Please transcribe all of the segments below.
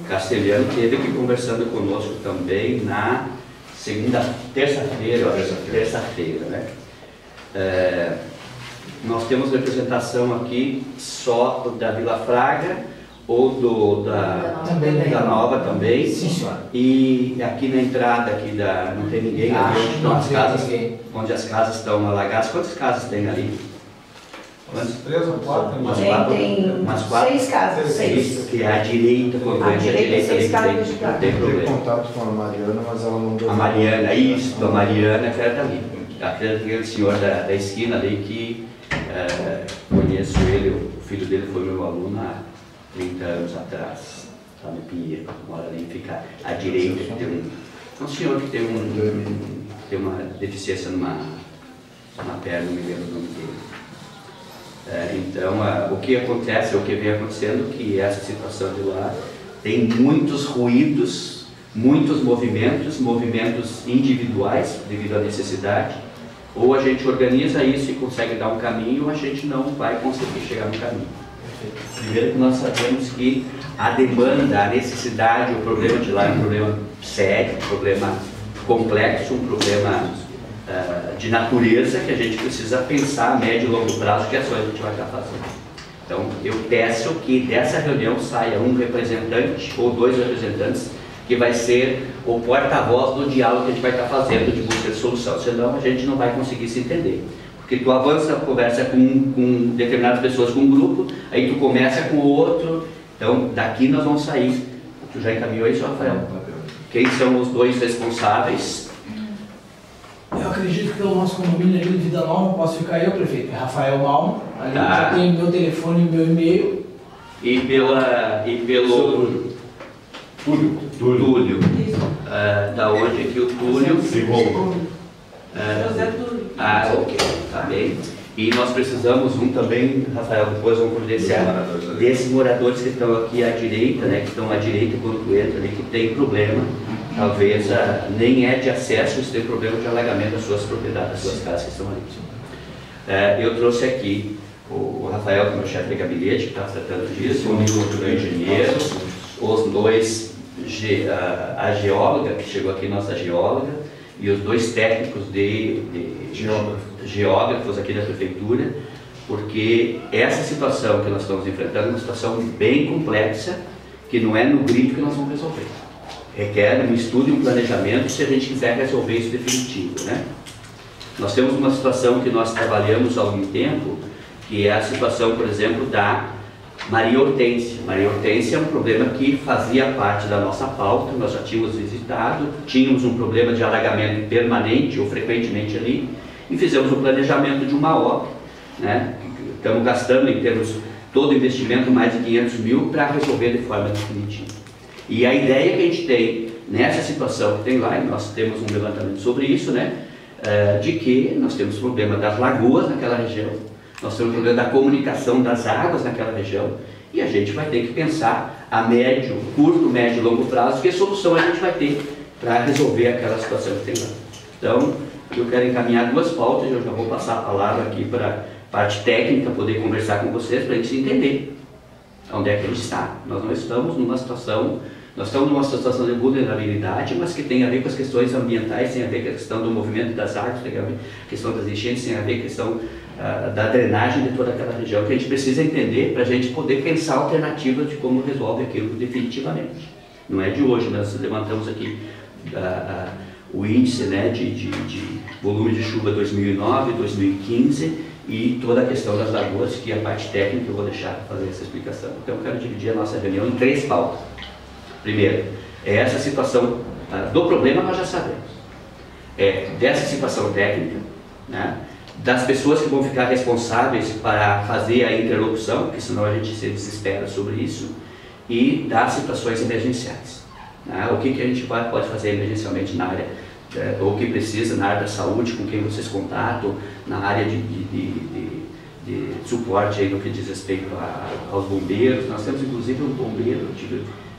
Castelhano, que esteve aqui conversando conosco também na terça-feira, né? Nós temos representação aqui só da Vila Fraga ou da Nova também. Sim, senhora. E aqui na entrada aqui não tem ninguém, onde as casas estão alagadas. Quantas casas tem ali? Umas 3 ou 4? Tem 6 casas. 6. Que é à direita, quando a direita 6 casas de não tem problema. Eu tenho contato com a Mariana, mas ela não deu. A Mariana, isso, a Mariana é perto ali. Aquele senhor da esquina ali que conheço ele, o filho dele foi meu aluno há 30 anos atrás, lá no Pinheiro, mora ali, fica à direita, que tem um senhor que tem uma deficiência numa perna, não me lembro o nome dele. Então, o que acontece, o que vem acontecendo, que essa situação de lá tem muitos ruídos, muitos movimentos individuais devido à necessidade. Ou a gente organiza isso e consegue dar um caminho, ou a gente não vai conseguir chegar no caminho. Primeiro que nós sabemos que a demanda, a necessidade, o problema de lá é um problema sério, um problema complexo, um problema de natureza que a gente precisa pensar a médio e longo prazo, que é só a gente vai estar fazendo. Então, eu peço que dessa reunião saia um representante ou 2 representantes que vai ser o porta-voz do diálogo que a gente vai estar fazendo de busca de solução, senão a gente não vai conseguir se entender. Porque tu avança, conversa com determinadas pessoas, com um grupo, aí tu começa com o outro, então daqui nós vamos sair. Tu já encaminhou isso, Rafael? Quem são os 2 responsáveis? Eu acredito que o nosso condomínio ali de Vida Nova, posso ficar eu, prefeito, é Rafael Malmo, ali já tem meu telefone e meu e-mail. E pelo Túlio. Da onde aqui o Túlio? José Túlio. Ok, tá bem. E nós precisamos também, Rafael, depois vamos providenciar desses moradores que estão aqui à direita, né, que estão à direita quando tu entra ali, que tem problema, talvez nem é de acesso, eles têm problema de alagamento das suas propriedades, das suas casas que estão ali. Eu trouxe aqui o Rafael, que é meu chefe de gabinete, que está tratando disso, o engenheiro, os 2, a geóloga, que chegou aqui, nossa geóloga, e os 2 técnicos geógrafos aqui da prefeitura, porque essa situação que nós estamos enfrentando é uma situação bem complexa, que não é no grito que nós vamos resolver. Requer um estudo e um planejamento se a gente quiser resolver isso definitivo, né? Nós temos uma situação que nós trabalhamos há algum tempo, que é a situação, por exemplo, da Maria Hortência. Maria Hortência é um problema que fazia parte da nossa pauta, nós já tínhamos visitado, tínhamos um problema de alagamento permanente ou frequentemente ali, e fizemos um planejamento de uma obra, né? Estamos gastando em termos, todo o investimento, mais de 500 mil para resolver de forma definitiva. E a ideia que a gente tem nessa situação que tem lá, e nós temos um levantamento sobre isso, né? De que nós temos problema das lagoas naquela região, nós temos problema da comunicação das águas naquela região, e a gente vai ter que pensar a médio, curto, médio e longo prazo, que solução a gente vai ter para resolver aquela situação que tem lá. Então, eu quero encaminhar 2 pautas, eu já vou passar a palavra aqui para a parte técnica, poder conversar com vocês, para a gente se entender onde é que a gente está. Nós não estamos numa situação, nós estamos numa situação de vulnerabilidade, mas que tem a ver com as questões ambientais, tem a ver com a questão do movimento das águas, tem a ver com a questão das enchentes, tem a ver com a questão da drenagem de toda aquela região, que a gente precisa entender para a gente poder pensar alternativas de como resolve aquilo definitivamente. Não é de hoje, nós levantamos aqui o índice, né, de volume de chuva 2009, 2015 e toda a questão das lagoas, que a parte técnica eu vou deixar para fazer essa explicação. Então eu quero dividir a nossa reunião em 3 pautas. Primeiro, essa situação do problema nós já sabemos. Dessa situação técnica, né, das pessoas que vão ficar responsáveis para fazer a interlocução, porque senão a gente se desespera sobre isso, e das situações emergenciais. O que a gente pode fazer emergencialmente na área, ou que precisa na área da saúde, com quem vocês contatam, na área de suporte aí no que diz respeito aos bombeiros. Nós temos inclusive um bombeiro,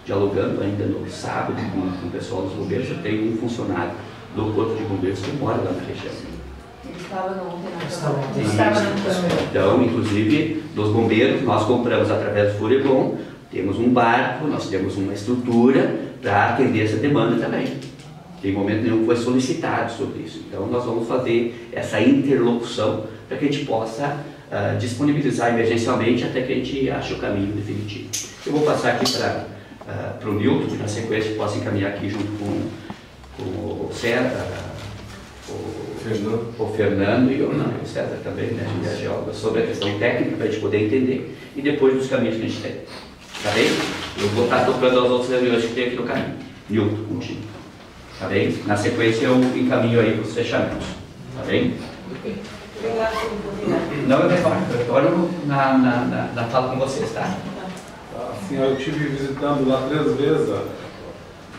dialogando ainda no sábado com o pessoal dos bombeiros. Eu tenho um funcionário do Corpo de Bombeiros que mora lá na região. Ele estava na câmera. Então, inclusive, dos bombeiros, nós compramos através do Furebom temos um barco, nós temos uma estrutura para atender essa demanda também. Em momento nenhum foi solicitado sobre isso. Então nós vamos fazer essa interlocução para que a gente possa disponibilizar emergencialmente até que a gente ache o caminho definitivo. Eu vou passar aqui para o Nilton, que na sequência possa encaminhar aqui junto com o César, o Fernando e o César também, né, a geóloga, sobre a questão técnica para a gente poder entender e depois dos caminhos que a gente tem. Tá bem? Eu vou estar tocando as outras reuniões que tem aqui no caminho. Nilton, contigo. Tá bem? Na sequência eu encaminho aí para os fechamentos. Tá bem? Não, eu retorno na fala com vocês, tá? Assim, eu estive visitando lá 3 vezes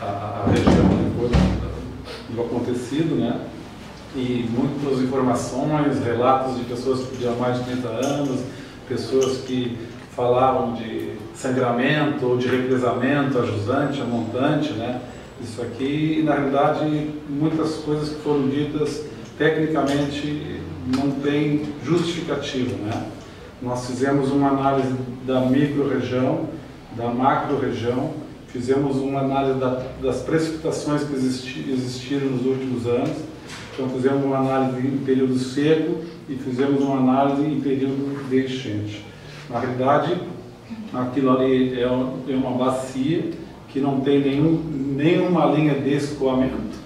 a região depois do acontecido, né? E muitas informações, relatos de pessoas que tinham mais de 30 anos, pessoas que falavam de sangramento ou de represamento, a jusante, a montante, né? Isso aqui, na realidade, muitas coisas que foram ditas tecnicamente não tem justificativa, né? Nós fizemos uma análise da micro-região, da macro-região, fizemos uma análise das precipitações que existiram nos últimos anos, então fizemos uma análise em período seco e fizemos uma análise em período de enchente. Na realidade, aquilo ali é uma bacia que não tem nenhuma linha de escoamento,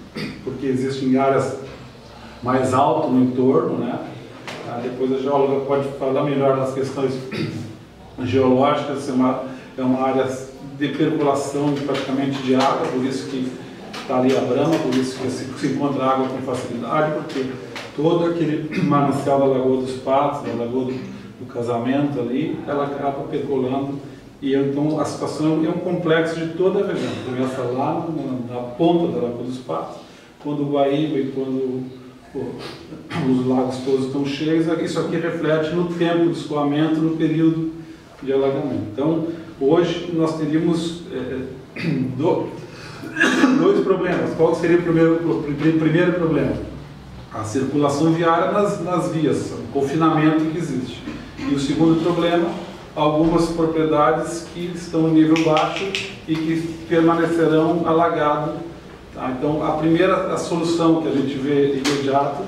porque existem áreas mais altas no entorno, né? Depois a geóloga pode falar melhor das questões geológicas, é uma área de percolação praticamente de água, por isso que está ali a brama, por isso que se encontra água com facilidade, porque todo aquele manancial da Lagoa dos Patos, da Lagoa do Casamento ali, ela acaba percolando. E então a situação é um complexo de toda a região. Começa lá na ponta da Lagoa dos Patos, quando o Guaíba e quando os lagos todos estão cheios, isso aqui reflete no tempo de escoamento, no período de alagamento. Então, hoje nós teríamos dois problemas. Qual seria o primeiro problema? A circulação viária nas vias, o confinamento que existe. E o segundo problema, algumas propriedades que estão no nível baixo e que permanecerão alagadas. Tá? Então, a solução que a gente vê imediata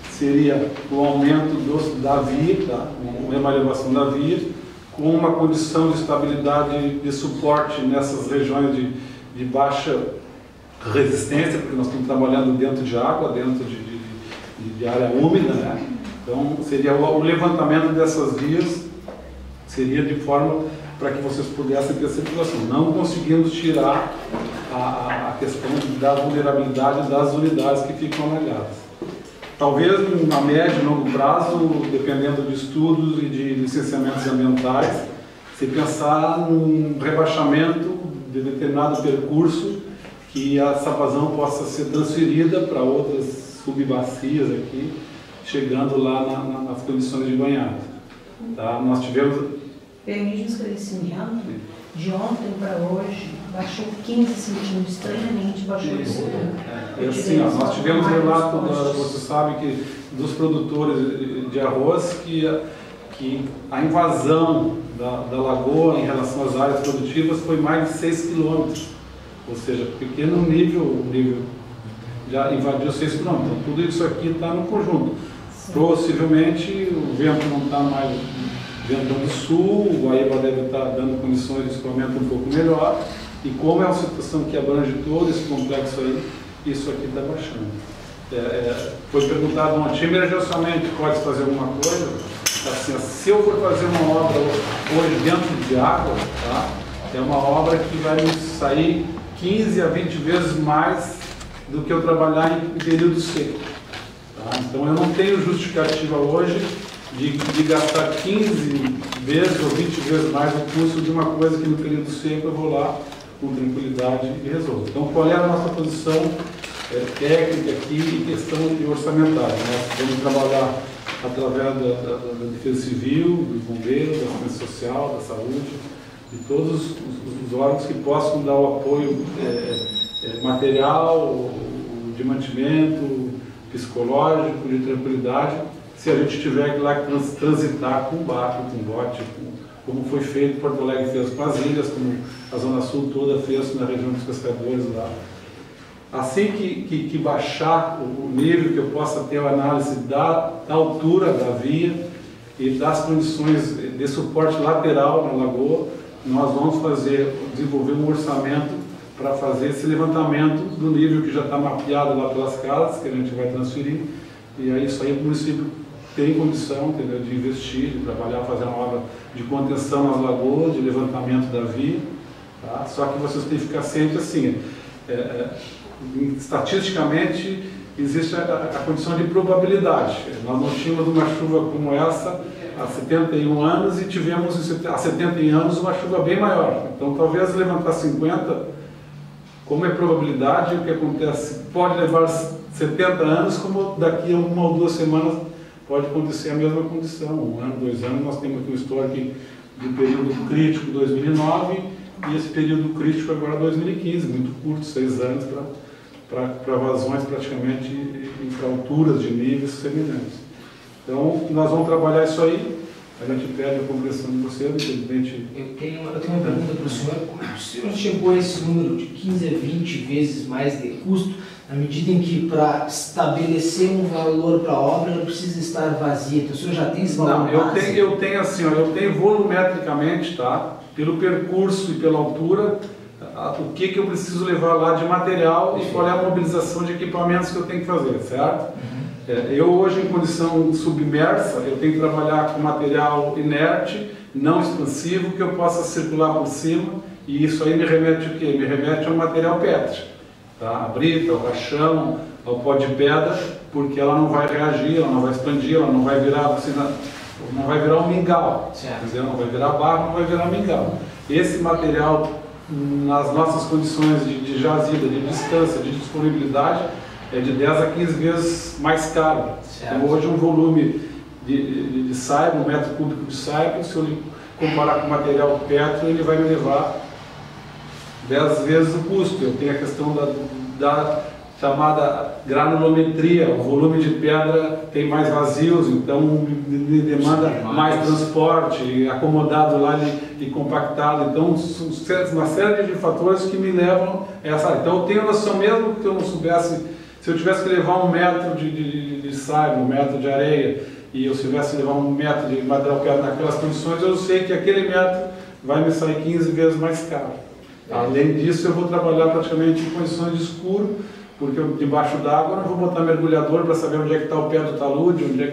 seria o aumento da via, tá? Uma elevação da via, com uma condição de estabilidade de suporte nessas regiões de baixa resistência, porque nós estamos trabalhando dentro de água, dentro de área úmida, né? Então, seria o levantamento dessas vias, seria de forma para que vocês pudessem ter circulação. Não conseguimos tirar a questão da vulnerabilidade das unidades que ficam alagadas. Talvez a médio e longo prazo, dependendo de estudos e de licenciamentos ambientais, se pensar num rebaixamento de determinado percurso, que essa vazão possa ser transferida para outras subbacias aqui, chegando lá nas condições de banhado. Tá? Nós tivemos... Permite um esclarecimento, de ontem para hoje, baixou 15 centímetros, estranhamente baixou isso. Assim, nós tivemos relato, você sabe, que dos produtores de arroz, que a invasão da lagoa em relação às áreas produtivas foi mais de 6 quilômetros. Ou seja, pequeno o nível já invadiu 6 quilômetros. Então, tudo isso aqui está no conjunto. Sim. Possivelmente o vento não está mais ventando sul, o Guaíba deve estar dando condições de escoamento um pouco melhor. E como é uma situação que abrange todo esse complexo aí, isso aqui está baixando. Foi perguntado ontem, emergencialmente pode fazer alguma coisa? Assim, se eu for fazer uma obra hoje dentro de água, tá? É uma obra que vai me sair 15 a 20 vezes mais do que eu trabalhar em período seco. Tá? Então eu não tenho justificativa hoje de gastar 15 vezes ou 20 vezes mais o custo de uma coisa que no período seco eu vou lá com tranquilidade e resolvo. Então qual é a nossa posição técnica aqui em questão de orçamentária? Nós vamos trabalhar através da Defesa Civil, dos bombeiros, da Assistência Social, da Saúde, de todos os órgãos que possam dar o apoio material, de mantimento, psicológico, de tranquilidade, se a gente tiver que lá transitar com barco, com bote, como foi feito, Porto Alegre fez com as ilhas, como a Zona Sul toda fez na região dos pescadores lá. Assim que baixar o nível, que eu possa ter a análise da altura da via e das condições de suporte lateral na lagoa, nós vamos desenvolver um orçamento para fazer esse levantamento do nível que já está mapeado lá pelas casas, que a gente vai transferir, e aí isso aí o município tem condição, entendeu, de investir, de trabalhar, fazer uma obra de contenção nas lagoas, de levantamento da via, tá? Só que vocês têm que ficar sempre assim, estatisticamente existe a condição de probabilidade. Nós não tínhamos uma chuva como essa há 71 anos e tivemos há 70 anos uma chuva bem maior. Então talvez levantar 50, como é probabilidade, o que acontece pode levar 70 anos, como daqui a 1 ou 2 semanas pode acontecer a mesma condição. 1 ano, 2 anos, nós temos aqui um histórico de período crítico 2009 e esse período crítico agora 2015, muito curto, 6 anos para vazões praticamente e para alturas de níveis semelhantes. Então, nós vamos trabalhar isso aí, a gente pede a compreensão de vocês, infelizmente... Eu tenho uma pergunta para o senhor. O senhor chegou a esse número de 15 a 20 vezes mais de custo, na medida em que, para estabelecer um valor para a obra, ela precisa estar vazia. Então, o senhor já tem esse valor? Não, eu tenho assim, eu tenho volumetricamente, tá? Pelo percurso e pela altura, o que eu preciso levar lá de material e qual é a mobilização de equipamentos que eu tenho que fazer, certo? Eu hoje, em condição submersa, eu tenho que trabalhar com material inerte, não expansivo, que eu possa circular por cima, e isso aí me remete o quê? Me remete ao material Petri, tá? A brita, o rachão, ao pó de pedra, porque ela não vai reagir, ela não vai expandir, ela não vai virar, não vai virar um mingau, não vai virar barro, não vai virar mingau. Esse material, nas nossas condições de jazida, de distância, de disponibilidade, é de 10 a 15 vezes mais caro. Então, hoje um volume de saiba, 1 metro cúbico de saiba, se eu comparar com o material Petro, ele vai me levar 10 vezes o custo. Eu tenho a questão da chamada granulometria, o volume de pedra tem mais vazios, então me demanda mais transporte, acomodado lá e compactado. Então, uma série de fatores que me levam a essa. Então, eu tenho noção, mesmo que eu não soubesse. Se eu tivesse que levar 1 metro de saiba, 1 metro de areia, e eu tivesse que levar 1 metro de material pedra naquelas condições, eu sei que aquele metro vai me sair 15 vezes mais caro. Além disso, eu vou trabalhar praticamente em condições de escuro, porque eu, debaixo d'água, eu não vou botar mergulhador para saber onde é que está o pé do talude, onde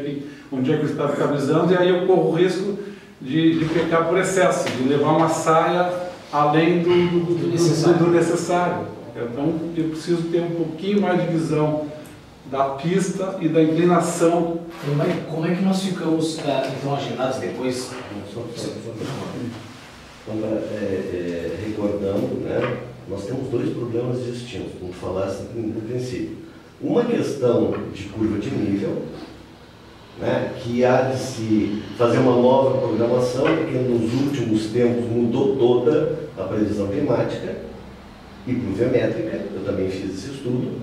é que está estabilizando, e aí eu corro o risco de pecar por excesso, de levar uma saia além do necessário. Então, eu preciso ter um pouquinho mais de visão da pista e da inclinação. Como é que nós ficamos, então, agendados depois? Recordando, né, nós temos 2 problemas distintos, como falasse no princípio. Uma questão de curva de nível, né, que há de se fazer uma nova programação, porque nos últimos tempos mudou toda a previsão climática e pluviométrica, eu também fiz esse estudo,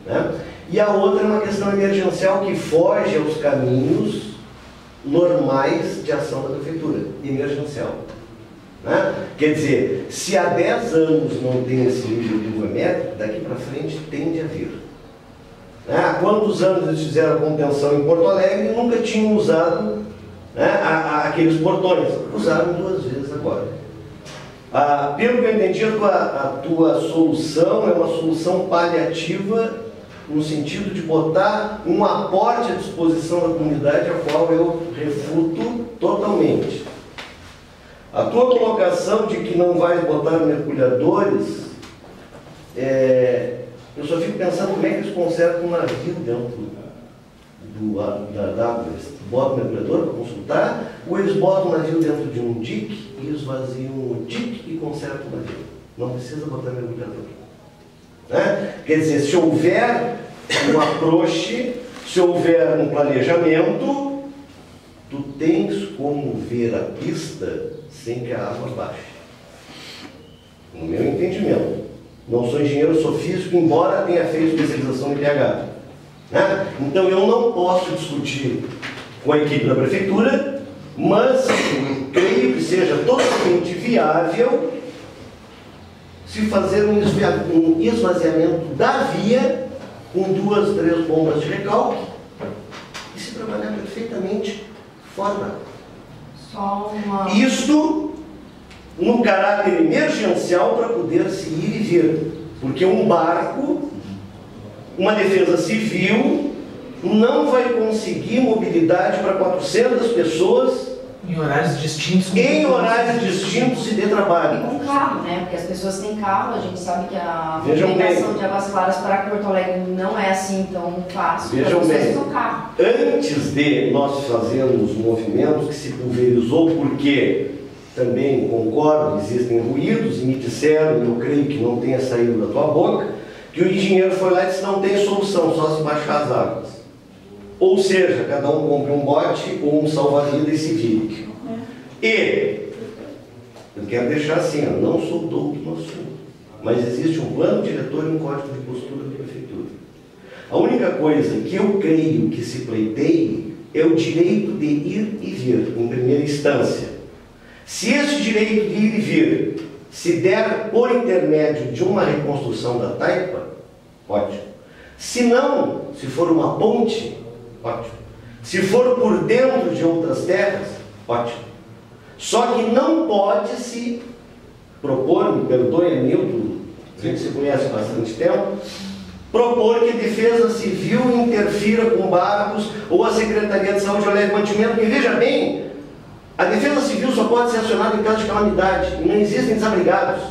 né? E a outra é uma questão emergencial que foge aos caminhos normais de ação da prefeitura, emergencial. Né? Quer dizer, se há 10 anos não tem esse nível de pluviométrico, daqui para frente tende a vir. Né? Há quantos anos eles fizeram a contenção em Porto Alegre e nunca tinham usado, né, aqueles portões? Usaram 2 vezes agora. Pelo que eu entendi, a tua solução é uma solução paliativa, no sentido de botar um aporte à disposição da comunidade, a qual eu refuto totalmente. A tua colocação de que não vai botar mergulhadores, eu só fico pensando como é que eles consertam um navio dentro da água. Eles botam o mergulhador para consultar, ou eles botam o navio dentro de um dique e esvaziam o dique e consertam o navio. Não precisa botar mergulhador. Né? Quer dizer, se houver um approach, se houver um planejamento, tu tens como ver a pista sem que a água baixe. No meu entendimento. Não sou engenheiro, sou físico, embora tenha feito especialização em pH. Né? Então eu não posso discutir com a equipe da prefeitura, mas creio que seja totalmente viável se fazer um esvaziamento da via com 2, 3 bombas de recalque e se trabalhar perfeitamente fora da água. Só uma... Isto no caráter emergencial para poder se ir e vir. Porque um barco, uma defesa civil, não vai conseguir mobilidade para 400 pessoas em horários distintos. Em horários distintos e de trabalho. E com carro, né? Porque as pessoas têm carro, a gente sabe que a Vejam movimentação bem. de Águas Claras para Porto Alegre não é assim tão fácil. Vejam as pessoas bem. usam carro. Antes de nós fazermos movimentos que se pulverizou, porque também concordo, existem ruídos, e me disseram, eu creio que não tenha saído da tua boca, que o engenheiro foi lá e disse, não tem solução, só se baixar as águas. Ou seja, cada um compre um bote ou um salva-vidas e se vire. E, eu quero deixar assim, eu não sou douto no assunto, mas existe um plano diretor e um código de postura da prefeitura. A única coisa que eu creio que se pleiteie é o direito de ir e vir, em primeira instância. Se esse direito de ir e vir se der por intermédio de uma reconstrução da taipa, ótimo. Se não, se for uma ponte, ótimo. Se for por dentro de outras terras, ótimo. Só que não pode se propor, me perdoe, Nilton, a gente se conhece há bastante tempo, propor que a Defesa Civil interfira com barcos ou a Secretaria de Saúde ou leve mantimento, porque veja bem, a Defesa Civil só pode ser acionada em caso de calamidade e não existem desabrigados.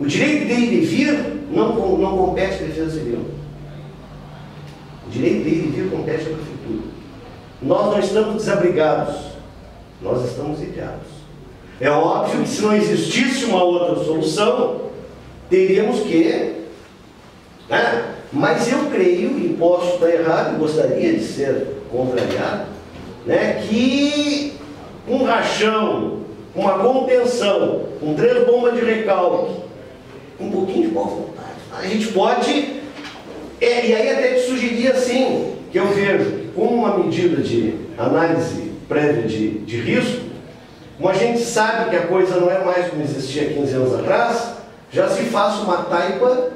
O direito de ir e vir não compete à Defesa Civil. O direito de ir e vir compete à Prefeitura. Nós não estamos desabrigados, nós estamos ilhados. É óbvio que se não existisse uma outra solução, teríamos que... né? Mas eu creio, e posso estar errado, e gostaria de ser contrariado, né, que um rachão, uma contenção, com 3 bombas de recalque, um pouquinho de boa vontade, a gente pode, e aí até te sugerir assim, que eu vejo que como uma medida de análise prévia de risco, como a gente sabe que a coisa não é mais como existia 15 anos atrás, já se faça uma taipa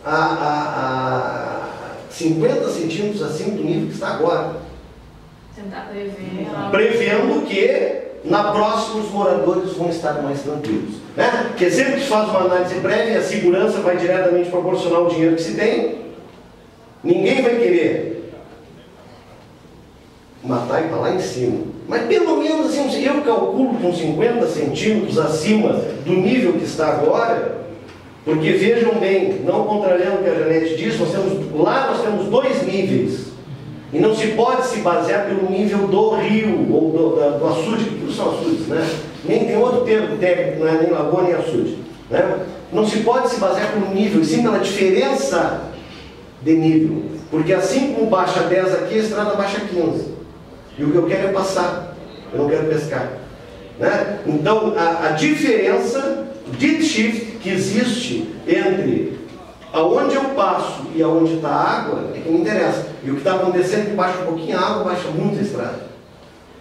a 50 centímetros acima do nível que está agora. Tentar prever. Prevendo que na próxima os moradores vão estar mais tranquilos. Né? Porque sempre que se faz uma análise prévia, a segurança vai diretamente proporcional ao dinheiro que se tem. Ninguém vai querer uma taipa lá em cima. Mas pelo menos assim, eu calculo com 50 centímetros acima do nível que está agora, porque vejam bem, não contrariando o que a Janete disse, nós temos 2 níveis. E não se pode se basear pelo nível do rio ou do açude, que tudo são açudes, né? Nem tem outro termo técnico, não é nem lagoa nem açude. Né? Não se pode se basear pelo nível, e sim pela diferença de nível. Porque assim como baixa 10 aqui, a estrada baixa 15. E o que eu quero é passar, eu não quero pescar. Né? Então, a diferença de shift que existe entre aonde eu passo e aonde está a água é que me interessa. E o que está acontecendo é que baixa um pouquinho a água, baixa muito a estrada.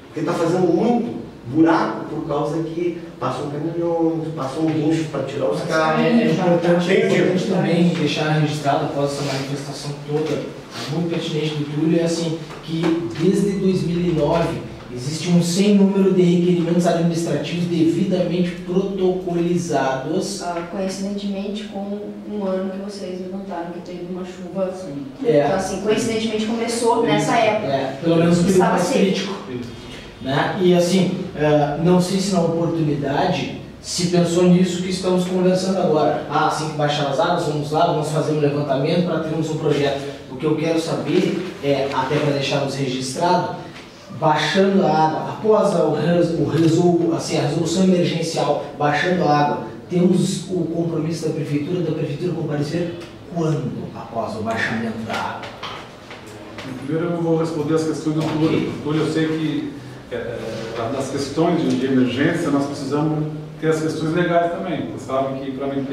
Porque está fazendo muito buraco por causa que passam caminhões, passam guinchos para tirar os carros. É importante também deixar registrado após essa manifestação toda, muito pertinente do Túlio, é assim, que desde 2009 existe um sem número de requerimentos administrativos devidamente protocolizados. Coincidentemente com um ano que vocês levantaram, que teve uma chuva assim. É. Então, assim, coincidentemente começou nessa época. Pelo menos o período Estava mais seco. crítico. Né? E assim, não sei se na oportunidade se pensou nisso que estamos conversando agora. Assim que baixar as águas, vamos lá, vamos fazer um levantamento para termos um projeto. O que eu quero saber é, até para deixarmos registrado, baixando a água, após a resolução emergencial, baixando a água, temos o compromisso da prefeitura comparecer quando após o baixamento da água? Primeiro eu vou responder as questões do Túlio. Túlio, eu sei que nas questões de emergência nós precisamos tem as questões legais também. Você sabe que para mim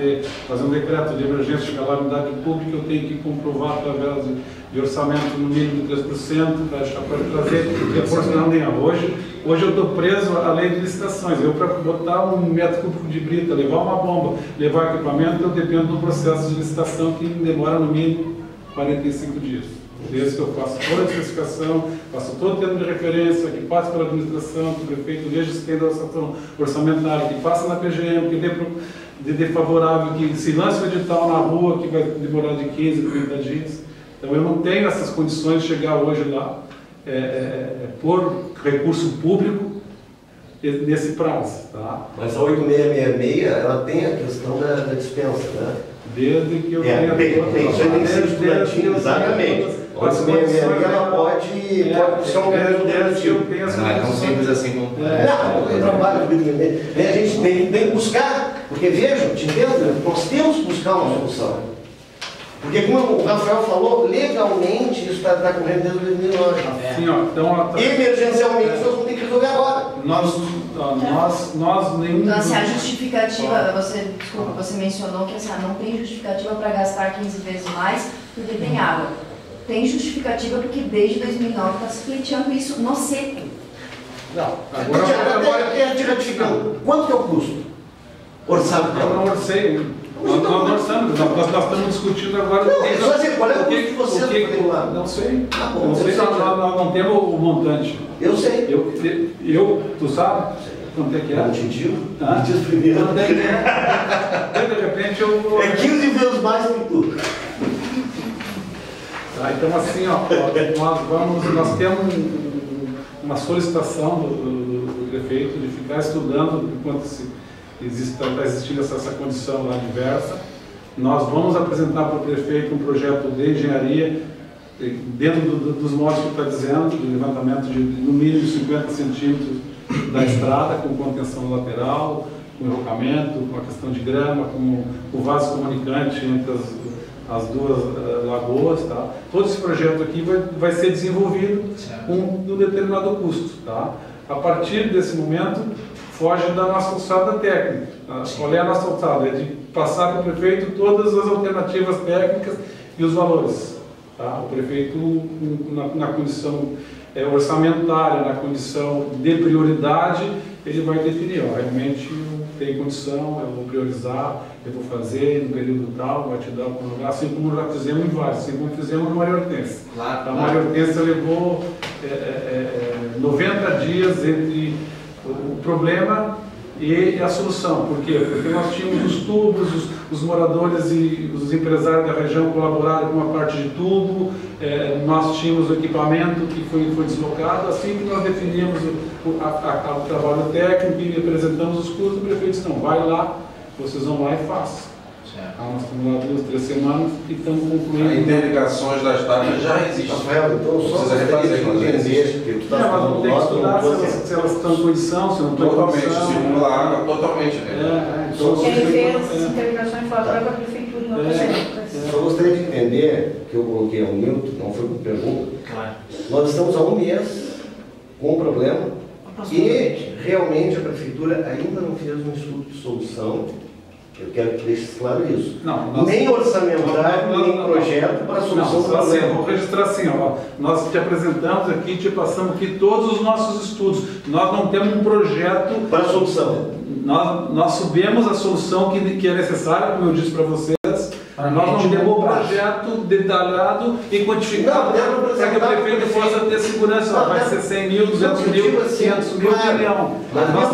fazer um decreto de emergência de calamidade pública, eu tenho que comprovar através de orçamento no mínimo de 3%, para trazer reforço não tem. Hoje eu estou preso à lei de licitações. Eu, para botar um metro cúbico de brita, levar uma bomba, levar equipamento, eu dependo do processo de licitação que demora no mínimo 45 dias. Desde que eu faço toda a especificação, faço todo o termo de referência, que passe pela administração, que o prefeito veja se tem dotação orçamentária, que passa na PGM, que dê favorável, que se lance o edital na rua, que vai demorar de 15 a 30 dias. Então eu não tenho essas condições de chegar hoje lá por recurso público nesse prazo. Tá? Mas a 8666, ela tem a questão da dispensa, né? Desde que eu tenha... Tem ser estudantil, exatamente. A 8666, ela pode ser um grande estudantil. Não é tão simples assim como... Não, eu trabalho com a gente tem que buscar, porque veja, te entendo, nós temos que buscar uma solução. Porque, como o Rafael falou, legalmente isso está correndo desde 2009. Sim, ó, então, emergencialmente nós vamos ter que resolver agora. Nós nenhum... Então, assim, a justificativa, você mencionou que assim, não tem justificativa para gastar 15 vezes mais porque tem água. Tem justificativa porque desde 2009 está se pleiteando isso no seco. Não, agora te ratificando. Quanto que é o custo? Orçado? Eu não orcei. Nós estamos discutindo agora. Só assim, qual é o custo que você tem lá? Não sei. Ah, bom, nós não temos o montante. Eu sei. Tu sabe? Quanto é que é? Não te digo. Diz primeiro. Quanto é que é? De repente eu... É 15 vezes mais que tu. Tá, então assim, nós temos uma solicitação do prefeito de ficar estudando enquanto está existindo essa condição lá diversa. Nós vamos apresentar para o prefeito um projeto de engenharia dentro dos moldes que está dizendo, de levantamento de no mínimo 50 centímetros da estrada, com contenção lateral, com enrocamento, com a questão de grama, com o vaso comunicante entre as duas lagoas. Tá? Todo esse projeto aqui vai ser desenvolvido com um determinado custo. Tá? A partir desse momento, foge da nossa alçada técnica. Qual é a nossa alçada? É de passar para o prefeito todas as alternativas técnicas e os valores. Tá? O prefeito, na condição orçamentária, na condição de prioridade, ele vai definir, realmente eu tenho condição, eu vou priorizar, eu vou fazer no período tal, vai te dar um lugar, assim como já fizemos em vários, assim como fizemos no Maria Hortência. A Maria Hortência levou 90 dias entre o problema e a solução. Por quê? Porque nós tínhamos os tubos, os moradores e os empresários da região colaboraram com uma parte de tubo, nós tínhamos o equipamento que foi deslocado. Assim que nós definimos o trabalho técnico e apresentamos os custos, o prefeito disse, não, vai lá, vocês vão lá e façam. Nós estamos lá 2, 3 semanas e estamos concluindo. As interligações das tábuas já existem. Rafael, então só precisa refazer, mas não tem que estudar se elas estão em condição, se não estão em condição. Totalmente, circula a água totalmente. Ele fez as interligações fora para a prefeitura e não consegue. Só gostaria de entender, que eu coloquei ao Milton, não foi por pergunta. Claro. Nós estamos há um mês com um problema e realmente a prefeitura ainda não fez um estudo de solução. Eu quero que deixe claro isso. Nem orçamentário, nem projeto para a solução do problema. Vou registrar assim, nós te apresentamos aqui, te passamos aqui todos os nossos estudos. Nós não temos um projeto... Para a solução. Nós subimos a solução que é necessária, como eu disse para vocês. Nós não temos um projeto detalhado e quantificado para que o prefeito possa ter segurança. Vai ser 100 mil, 200 mil, 500 mil, 1 milhão. Nós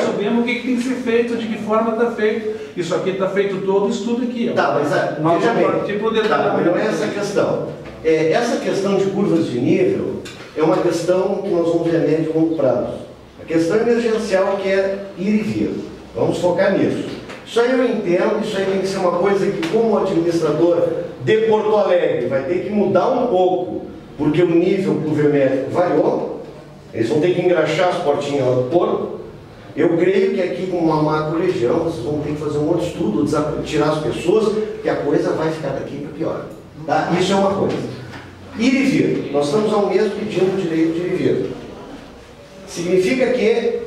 subimos o que tem que ser feito, de que forma está feito. Isso aqui está feito todo o estudo aqui. Tá, mas veja bem, não é essa a questão. Essa questão de curvas de nível é uma questão que nós vamos ver a médio e longo prazo. A questão emergencial que é ir e vir. Vamos focar nisso. Isso aí eu entendo, isso aí tem que ser uma coisa que, como administrador de Porto Alegre, vai ter que mudar um pouco, porque o nível pluviométrico variou, eles vão ter que engraxar as portinhas lá do porto. Eu creio que aqui, com uma macro-região, vocês vão ter que fazer um outro estudo, tirar as pessoas, que a coisa vai ficar daqui para pior. Tá? Isso é uma coisa. Ir e vir. Nós estamos há um mês pedindo o direito de ir e vir. Significa que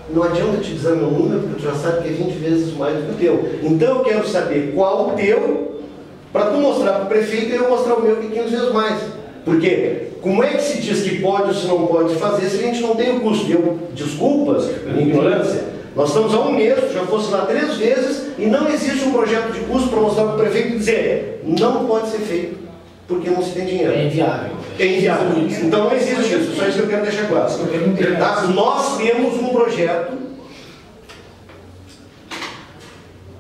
não adianta te dizer meu número, porque tu já sabe que é 20 vezes mais do que o teu. Então eu quero saber qual o teu, para tu mostrar para o prefeito e eu mostrar o meu que é 15 vezes mais. Por quê? Como é que se diz que pode ou se não pode fazer se a gente não tem o custo? Desculpas, minha ignorância. Nós estamos há um mês, já fosse lá 3 vezes, e não existe um projeto de custo para mostrar para o prefeito e dizer não pode ser feito, porque não se tem dinheiro. É inviável. É inviável. Então não existe isso, só isso que eu quero deixar claro. Tá? Nós temos um projeto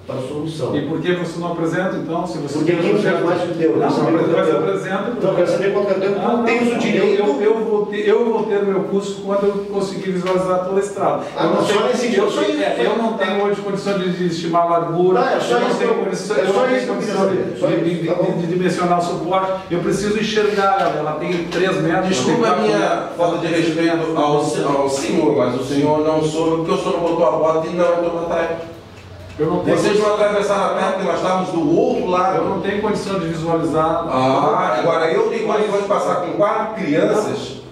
para solução. E por que você não apresenta, então? Se você Porque quem faz mais que o teu? Não, mas você apresenta. Não, eu quero saber quanto é o teu, tu tens o direito. Eu vou ter o meu custo quando eu conseguir visualizar toda a estrada. Ah, não, só nesse dia. Eu não tenho hoje condição de estimar a largura, Não, é só eu não isso, tenho condição de dimensionar o suporte, eu preciso enxergar ela tem 3 metros. Desculpa a minha falta de respeito ao senhor, mas o senhor não soube porque o senhor não botou a bota e não entrou na tarefa. Vocês vão atravessar a terra porque nós estávamos do outro lado. Eu não tenho condição de visualizar. Agora eu tenho condição de passar com 4 crianças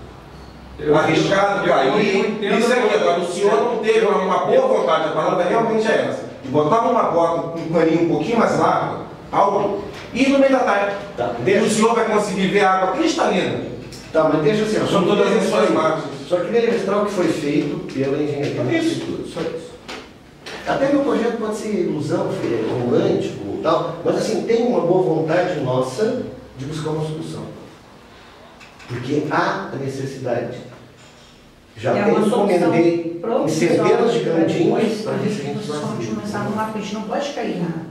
arriscado cair. Isso aqui, agora o senhor não teve uma boa vontade, a palavra realmente é essa, de botar uma bota com um paninho um pouquinho mais largo, algo, e no meio da tarde. Tá, o senhor vai conseguir ver a água cristalina. Tá, mas deixa assim, são todas as suas margens. Só queria registrar o que foi feito pela engenharia da arquitetura. Só isso. Até meu projeto pode ser ilusão, romântico e tal, mas assim, tem uma boa vontade nossa de buscar uma solução. Porque há a necessidade. Já encomendei em centenas de cantinhos para ver se a gente a gente não pode cair nada.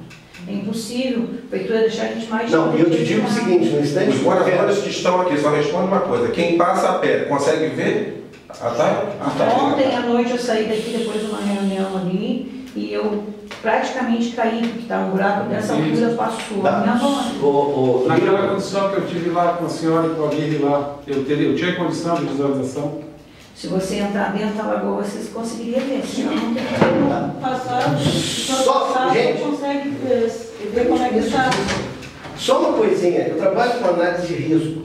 É impossível, a prefeitura deixar a gente mais... Não, e eu te digo o seguinte, no instante... Os moradores que estão aqui, só responde uma coisa, quem passa a pé consegue ver? Ontem à noite eu saí daqui depois de uma reunião ali e eu praticamente caí, porque está um buraco dessa altura, passou a minha moto. Naquela condição que eu tive lá com a senhora e com a Guilherme lá, eu tinha condição de visualização? Se você entrar dentro da lagoa, vocês conseguiriam ver, senão não tem como passar, gente, não consegue ver como é que está. Só uma coisinha, eu trabalho com análise de risco.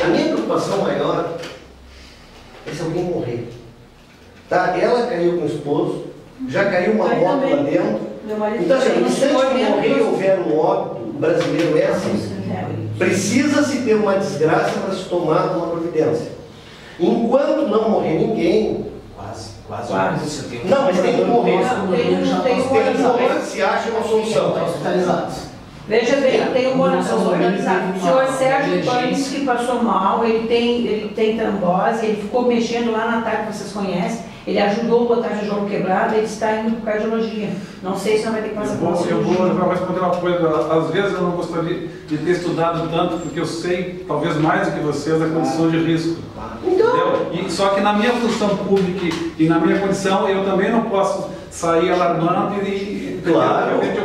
A minha preocupação maior é se alguém morrer. Tá? Ela caiu com o esposo, já caiu uma moto lá dentro. Então, assim, no instante que morrer houver um óbito, o brasileiro é assim. Precisa-se ter uma desgraça para se tomar uma providência. Enquanto não morrer ninguém... Quase. Não, mas tem que morrer. Tem que morrer se acha uma solução. Veja bem, tem uma oração organizada. O senhor Sérgio Paris, que passou mal, ele tem trombose, ele ficou mexendo lá na tarde, que vocês conhecem, ele ajudou a botar tijolo quebrado, ele está indo para cardiologia. Não sei se não vai ter que passar por Eu vou responder uma coisa. Às vezes eu não gostaria de ter estudado tanto, porque eu sei, talvez mais do que vocês, a condição de risco. Então, só que na minha função pública e na minha condição, eu também não posso sair alarmando claro, de repente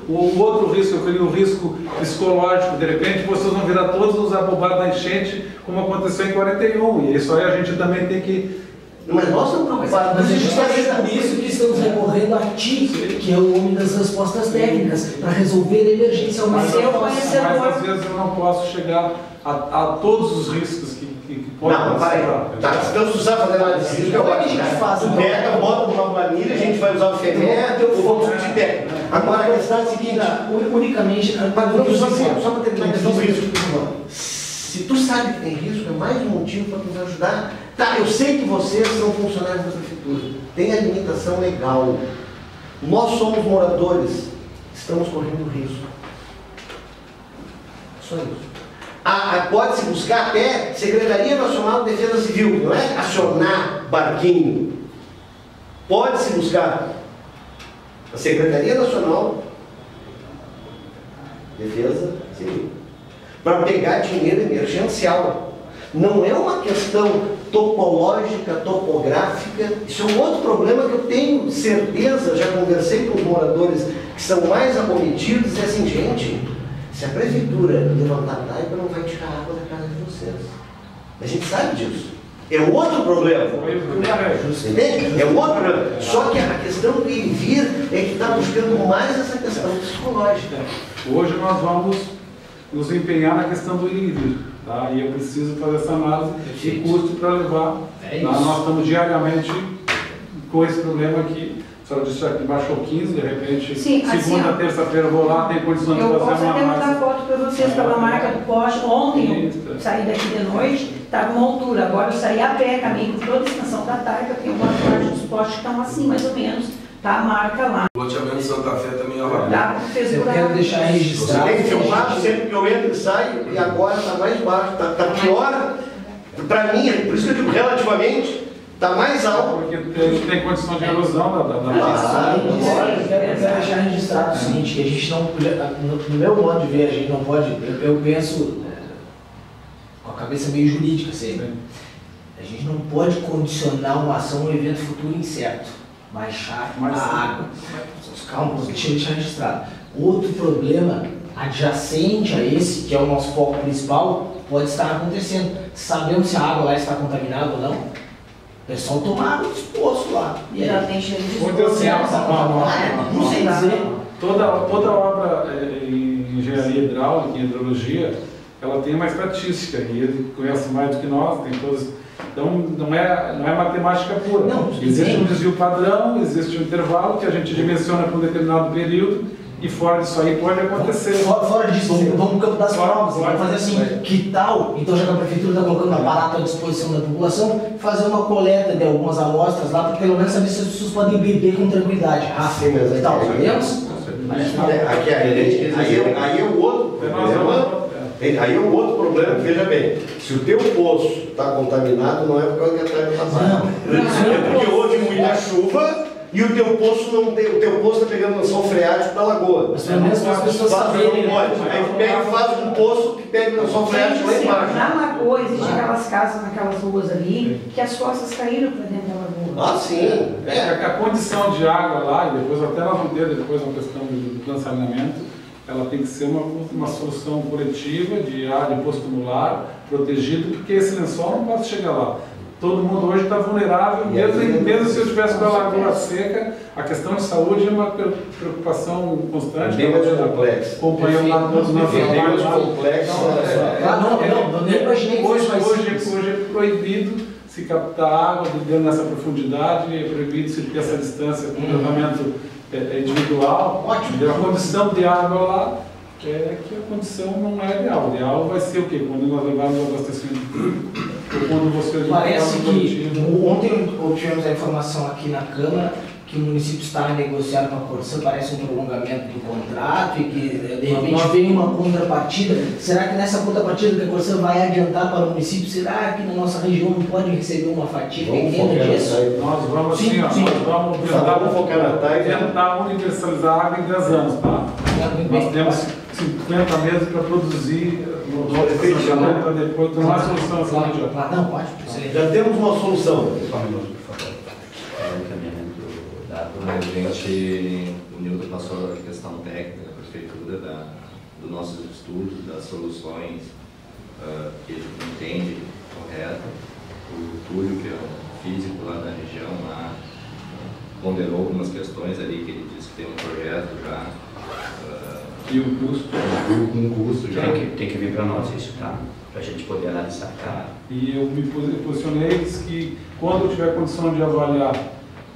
o outro risco, eu queria o risco psicológico, de repente vocês vão virar todos os abobados da enchente, como aconteceu em 41, e isso aí a gente também tem que... Mas nós estamos preocupados, mas a gente está por isso que estamos recorrendo a ti, que é o homem das respostas técnicas, para resolver emergencialmente. Mas às vezes eu não posso chegar a todos os riscos que podem acontecer. Tá, então se você sabe fazer análise de risco, é ótimo. A gente faz, pega, bota numa planilha, a gente vai usar o FEMET, ou vamos de técnico. Agora a questão é a seguinte, unicamente, só para terminar a questão do risco. Se tu sabe que tem risco, é mais um motivo para nos ajudar. Tá, eu sei que vocês são funcionários da prefeitura, tem a limitação legal. Nós somos moradores, estamos correndo risco. Só isso. Pode-se buscar até Secretaria Nacional de Defesa Civil, não é acionar barquinho. Pode-se buscar a Secretaria Nacional de Defesa Civil para pegar dinheiro emergencial. Não é uma questão topológica, topográfica. Isso é um outro problema que eu tenho certeza, já conversei com os moradores que são mais acometidos, e assim, gente, se a prefeitura levantar a taipa, não vai tirar água da casa de vocês. A gente sabe disso. É outro problema. Entende? É outro problema. Só que a questão do ir e vir é que está buscando mais essa questão psicológica. Hoje nós vamos nos empenhar na questão do ir e vir. Tá? E eu preciso fazer essa análise de custo para levar. Nós estamos diariamente com esse problema que a senhora disse que baixou 15, de repente, Sim, segunda, assim, terça-feira eu vou lá, tem condições de eu fazer posso uma até mandar análise. foto para vocês pela marca do poste. Ontem Isso. eu saí daqui de noite, estava uma altura. Agora eu saí a pé, caminho por toda a extensão da taipa, tem uma parte dos postes que estão assim, mais ou menos, tá a marca lá. O loteamento Santa Fé também é lá. Tá, fez Eu quero deixar registrado. Tem filmado sempre que eu entro e saio, e agora está mais baixo, está pior. Para mim, por isso que eu digo relativamente, está mais alto. Porque a gente tem condição de erosão da Eu quero deixar registrado o seguinte, que a gente não, no meu modo de ver, a gente não pode, eu penso com a cabeça meio jurídica sempre, a gente não pode condicionar uma ação a um evento futuro incerto, baixar a água. Calma, deixa eu deixar registrado. Outro problema adjacente a esse, que é o nosso foco principal, pode estar acontecendo. Sabemos se a água lá está contaminada ou não. O pessoal toma água dos poços lá. E Já aí? tem cheiro de Muito assim, Não sei dizer. Toda obra em engenharia hidráulica, em hidrologia, ela tem uma estatística, e ele conhece mais do que nós, tem todas. Então, não é matemática pura. Não, existe sim. um desvio padrão, existe um intervalo que a gente dimensiona por um determinado período, e fora disso aí pode acontecer. Fora disso, vamos para o campo das provas. Vamos fazer assim, Vai. que tal, então já que a prefeitura está colocando um aparato à disposição da população, fazer uma coleta de algumas amostras lá, para pelo menos saber se as pessoas podem beber com tranquilidade. Sim, mas que tal, sabemos? Aí é o outro problema. Aí é o outro problema, veja bem, se o teu poço está contaminado, não é por causa que a terra está passando. É porque houve muita chuva e o teu poço não tem, o teu poço está pegando lençol freático da lagoa. Mas pelo menos para as pessoas saberem. Aí tu pega e faz um poço que pega lençol freático lá embaixo. Na lagoa, existem aquelas casas naquelas ruas ali, que as costas caíram para dentro da lagoa. Ah, sim. A condição de água lá, e depois até nós vamos ter depois uma questão do plano de saneamento, ela tem que ser uma solução coletiva de área de posto tubular, protegido, porque esse lençol não pode chegar lá. Todo mundo hoje está vulnerável, mesmo se eu estivesse com a lagoa seca, a questão de saúde é uma preocupação constante. Bem mais complexo. Acompanhando lá todos os Bem mais complexo. Não, nem imaginei que fosse mais simples. Hoje é proibido se captar água dentro dessa profundidade, é proibido se ter essa distância com tratamento individual. Ótimo. A condição de água lá é que a condição não é ideal. O ideal vai ser o quê? Quando nós levarmos o abastecimento público, ou quando você... Parece que ontem obtivemos a informação aqui na Câmara que o município está negociando com a Corsã, parece um prolongamento do contrato e que de repente vem uma contrapartida. Será que nessa contrapartida que a Corsã vai adiantar para o município, será que na nossa região não pode receber uma fatia pequena disso? Nós vamos Sim, assim, sim. nós vamos tentar universalizar a água em 10 anos, tá? Nós temos 50 meses para produzir o abastecimento para depois ter uma solução assim. Não, pode. Excelente. Já temos uma solução. A gente, o Nilton passou a questão técnica da prefeitura, dos nossos estudos, das soluções que ele entende correta. O Túlio, que é um físico lá da região, lá, ponderou algumas questões ali, que ele disse que tem um projeto já. E o custo? Um custo já. Tem que vir para nós isso, tá? Para a gente poder analisar. Tá? E eu me posicionei e disse que quando eu tiver condição de avaliar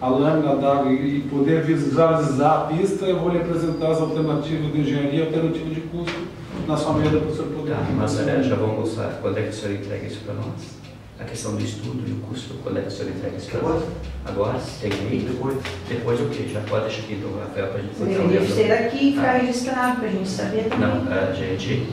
a lâmina d'água e poder visualizar a pista, eu vou lhe apresentar as alternativas de engenharia e alternativas de custo na sua mesa para o senhor poder. Tá, mas já vamos mostrar quando é que o senhor entrega isso para nós? A questão do estudo e o custo, quando é que o senhor entrega isso para nós? Agora? Tem aí? Depois o quê? Já pode deixar aqui então, Rafael, para a gente fazer Deveria ser aqui e ficar registrado para a gente saber também. Não, a gente,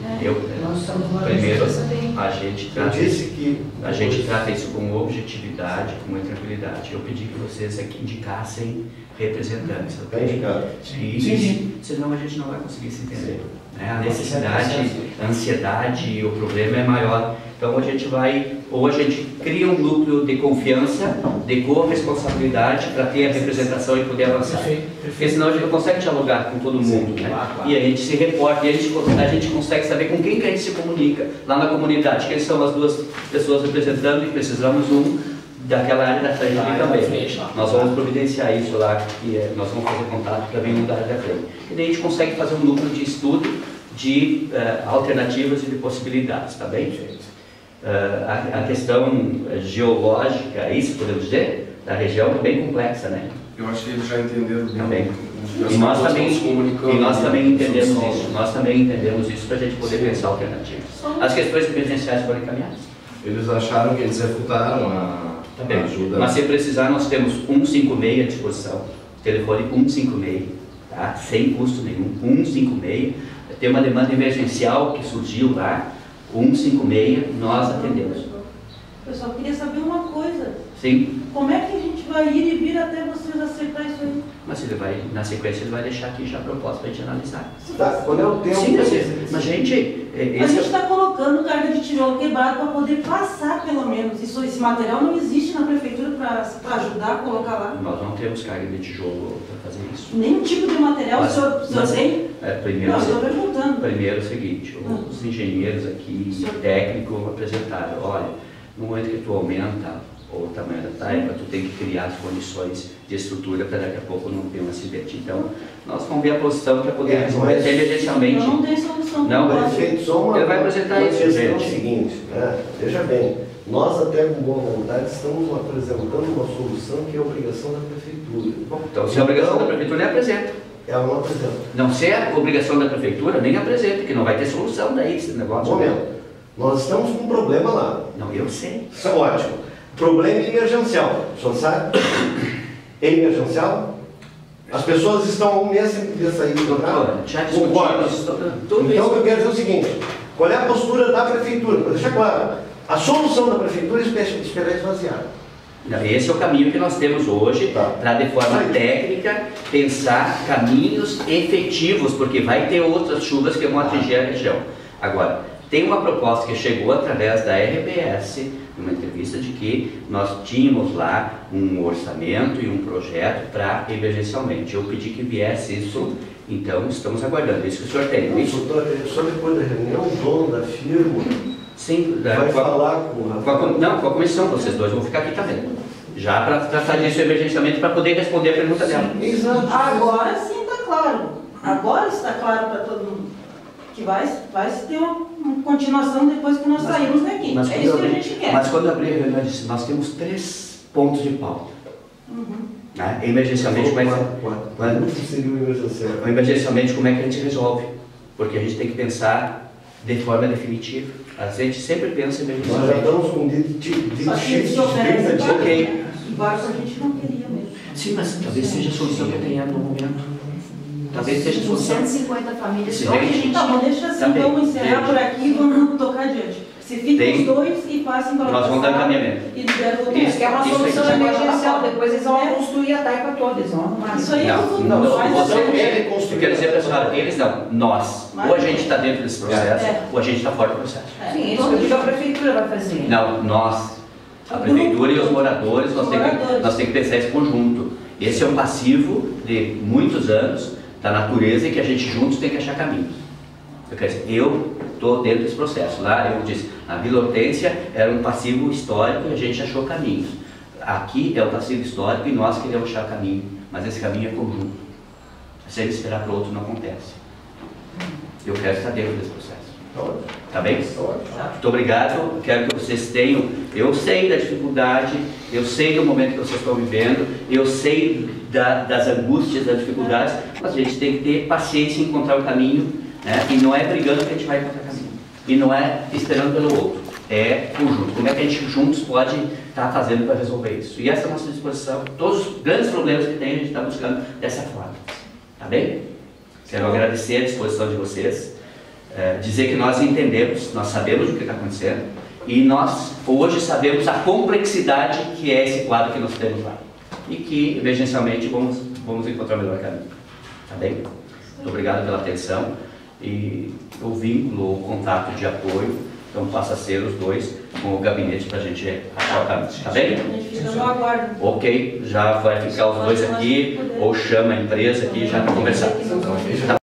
Nós estamos lá primeiro, para saber. a gente trata isso com objetividade, com muita tranquilidade. Eu pedi que vocês aqui indicassem representantes. Está indicado. Sim. Senão a gente não vai conseguir se entender. Né? A necessidade, a ansiedade e o problema é maior. Então a gente cria um núcleo de confiança, de corresponsabilidade para ter a representação e poder avançar. Porque senão a gente não consegue dialogar com todo mundo, né? E a gente se reporta, e a gente consegue saber com quem que a gente se comunica lá na comunidade, quem são as duas pessoas representando, e precisamos daquela área da frente aqui também. Nós vamos providenciar isso lá, nós vamos fazer contato para vir um da área da frente. E daí a gente consegue fazer um núcleo de estudo de alternativas e de possibilidades, tá bem? A questão geológica, é isso que podemos dizer? da região é bem complexa, né? Eu acho que eles já entenderam Também. Os E nós também, se comunicando, e nós também entendemos solução. isso. Nós também entendemos isso para a gente poder pensar alternativas. As questões emergenciais foram encaminhadas. Eles acharam que eles refutaram a ajuda. Mas se precisar, nós temos 156 à disposição. Telefone 156, tá? Sem custo nenhum. 156. Tem uma demanda emergencial que surgiu lá. 156, nós atendemos. Eu só queria saber uma coisa. Sim. Como é que a gente vai ir e vir até vocês acertar isso aí? Mas ele vai, na sequência, ele vai deixar aqui já a proposta para a gente analisar. Tá, qual é o tempo? Sim, mas gente... A gente está colocando carga de tijolo quebrado para poder passar, pelo menos. Esse material não existe na prefeitura para ajudar a colocar lá. Nós não temos carga de tijolo para fazer isso. Nenhum tipo de material o senhor tem? Primeiro, Não, eu estou perguntando. Primeiro é o seguinte, os engenheiros aqui, o técnico, apresentaram, olha, no momento que tu aumenta o tamanho da taipa, tu tem que criar as condições de estrutura para daqui a pouco não ter um acidente. Então, nós vamos ver a posição para poder resolver emergencialmente. Não tem solução. Não, Prefeito, só uma, ele vai apresentar isso, questão gente. seguinte, né? Veja bem, nós até com boa vontade estamos apresentando uma solução que é a obrigação da prefeitura. Bom, então, se é a obrigação da prefeitura, nem apresenta. Ela não apresenta. Não, se é a obrigação da prefeitura, nem apresenta, que não vai ter solução daí esse negócio. Momento, nós estamos com um problema lá. Não, eu sei. Isso é ótimo. Problema emergencial. O senhor sabe? É emergencial? As pessoas estão há um mês sem poder sair do carro. Já discutimos tudo então, isso. eu quero dizer o seguinte: qual é a postura da prefeitura? Para deixar claro, a solução da prefeitura é esperar esvaziar. Esse é o caminho que nós temos hoje, para de forma técnica pensar caminhos efetivos, porque vai ter outras chuvas que vão atingir a região. Agora, tem uma proposta que chegou através da RBS, numa entrevista, de que nós tínhamos lá um orçamento e um projeto para emergencialmente. Eu pedi que viesse isso, então estamos aguardando. Isso que o senhor tem, não é isso? Só depois da reunião, o dono da firma vai falar com a comissão, vocês dois vão ficar aqui também. Já para tratar disso emergencialmente, para poder responder a pergunta dela. Exato. Agora sim está claro. Agora está claro para todo mundo. Que vai ter uma continuação depois que nós sairmos daqui. É isso que a gente quer. Mas quando abrir a reunião, eu disse, nós temos 3 pontos de pauta. Né? Emergencialmente, emergencialmente, como é que a gente resolve? Porque a gente tem que pensar de forma definitiva. A gente sempre pensa emergencialmente. Nós já estamos com Ok. Barco a gente não queria mesmo. Sim, mas talvez seja a solução que eu tenha no momento. Talvez seja a solução. 150 famílias. Tá bom, deixa assim, vamos encerrar por aqui e vamos tocar adiante. Você fica os dois e passem para nós vamos dar encaminhamento. E libera o outro. Isso é uma solução emergencial. Depois eles vão construir a taipa toda. Eles vão arrumar. Isso aí é tudo. Não, eu quero dizer para a senhora, eles não, nós. Ou a gente está dentro desse processo, ou a gente está fora do processo. Sim, isso que eu digo, a prefeitura vai fazer. Não, nós. A prefeitura e os moradores, nós temos que pensar esse conjunto. Esse é um passivo de muitos anos da natureza e que a gente juntos tem que achar caminhos. Eu estou dentro desse processo. Lá eu disse, a Vila Hortência era um passivo histórico e a gente achou caminhos. Aqui é um passivo histórico e nós queremos achar caminho, mas esse caminho é conjunto. Se ele esperar para o outro, não acontece. Eu quero estar dentro desse processo. Tá bem? Muito obrigado. Quero que vocês tenham. Eu sei da dificuldade, eu sei do momento que vocês estão vivendo, eu sei das angústias, das dificuldades, mas a gente tem que ter paciência em encontrar o caminho, né? E não é brigando que a gente vai encontrar o caminho. E não é esperando pelo outro. É conjunto. Como é que a gente juntos pode estar fazendo para resolver isso? E essa é a nossa disposição. Todos os grandes problemas que tem, a gente está buscando dessa forma. Tá bem? Quero agradecer a disposição de vocês. Dizer que nós entendemos, nós sabemos o que está acontecendo e nós hoje sabemos a complexidade que é esse quadro que nós temos lá e que emergencialmente vamos encontrar o melhor caminho. Tá bem? Muito obrigado pela atenção e o vínculo, o contato de apoio, então passa a ser os dois com o gabinete para a gente achar o caminho. Tá bem? A gente fica no aguardo. Ok, já vai ficar os dois aqui ou chama a empresa aqui já para conversar.